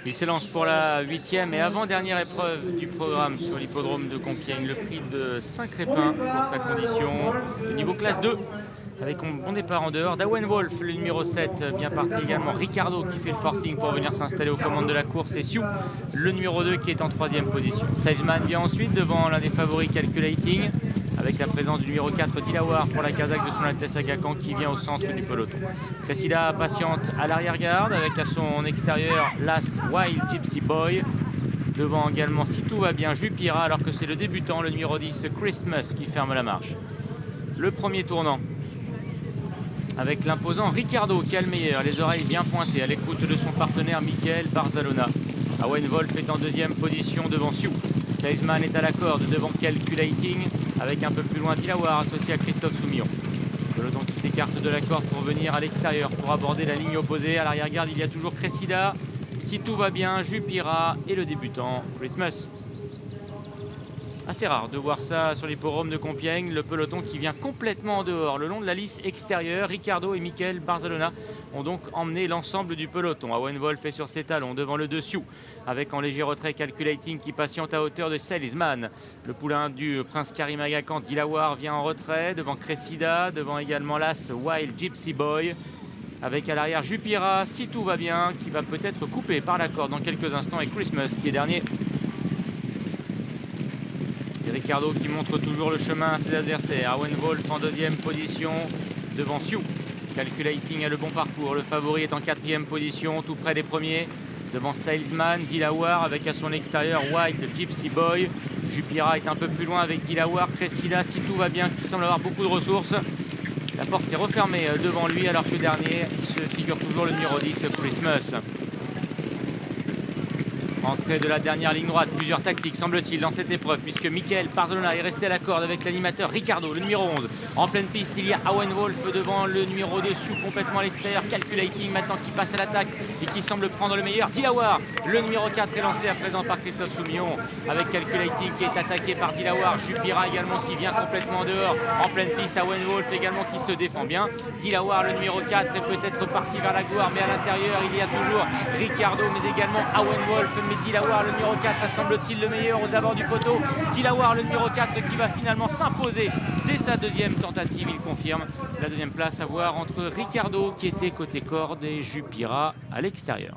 Il s'élance pour la 8e et avant-dernière épreuve du programme sur l'hippodrome de Compiègne. Le prix de Saint-Crépin pour sa condition de niveau classe 2. Avec un bon départ en dehors. Dawen Wolf, le numéro 7, bien parti également. Ricardo qui fait le forcing pour venir s'installer aux commandes de la course. Et Sioux, le numéro 2 qui est en 3e position. Salesman vient ensuite devant l'un des favoris Calculating, avec la présence du numéro 4 Dilawar pour la Kazakh de son Altesse Aga Khan qui vient au centre du peloton. Cressida patiente à l'arrière-garde avec à son extérieur l'As Wild Gypsy Boy. Devant également, si tout va bien, Jupira, alors que c'est le débutant, le numéro 10 Christmas qui ferme la marche. Le premier tournant avec l'imposant Ricardo qui a le meilleur, les oreilles bien pointées à l'écoute de son partenaire Michael Barzalona. Owen Wolf est en 2e position devant Sioux. Salesman est à la corde devant Calculating avec un peu plus loin Dilawar associé à Christophe Soumillon. Peloton qui s'écarte de la corde pour venir à l'extérieur pour aborder la ligne opposée. À l'arrière-garde, il y a toujours Cressida, si tout va bien, Jupira et le débutant Christmas. Assez rare de voir ça sur l'hippodrome de Compiègne, le peloton qui vient complètement en dehors, le long de la lisse extérieure. Ricardo et Michael Barzalona ont donc emmené l'ensemble du peloton. Owen Wolf est sur ses talons devant le dessus, avec en léger retrait Calculating qui patiente à hauteur de Salesman. Le poulain du prince Karim Aga Khan, Dilawar, vient en retrait devant Cressida, devant également l'As Wild Gypsy Boy. Avec à l'arrière Jupira, si tout va bien, qui va peut-être couper par la corde dans quelques instants, et Christmas qui est dernier. Et Ricardo qui montre toujours le chemin à ses adversaires. Owen Wolf en 2e position devant Sioux. Calculating a le bon parcours. Le favori est en 4e position, tout près des premiers. Devant Salesman, Dilawar avec à son extérieur Wild Gypsy Boy. Jupira est un peu plus loin avec Dilawar. Cressida, si tout va bien, qui semble avoir beaucoup de ressources. La porte s'est refermée devant lui alors que dernier se figure toujours le numéro 10, Christmas. Entrée de la dernière ligne droite, plusieurs tactiques semble-t-il dans cette épreuve puisque Michael Barzalona est resté à la corde avec l'animateur Ricardo, le numéro 11. En pleine piste, il y a Owen Wolf devant le numéro 2 Sioux complètement à l'extérieur. Calculating maintenant qui passe à l'attaque et qui semble prendre le meilleur. Dilawar, le numéro 4 est lancé à présent par Christophe Soumillon avec Calculating qui est attaqué par Dilawar. Jupira également qui vient complètement dehors. En pleine piste, Owen Wolf également qui se défend bien. Dilawar, le numéro 4, est peut-être parti vers la gloire, mais à l'intérieur, il y a toujours Ricardo, mais également Owen Wolf. Mais Dilawar, le numéro 4, semble-t-il le meilleur aux abords du poteau. Dilawar, le numéro 4, qui va finalement s'imposer dès sa 2e tentative. Il confirme la 2e place à voir entre Ricardo qui était côté corde et Jupira à l'extérieur.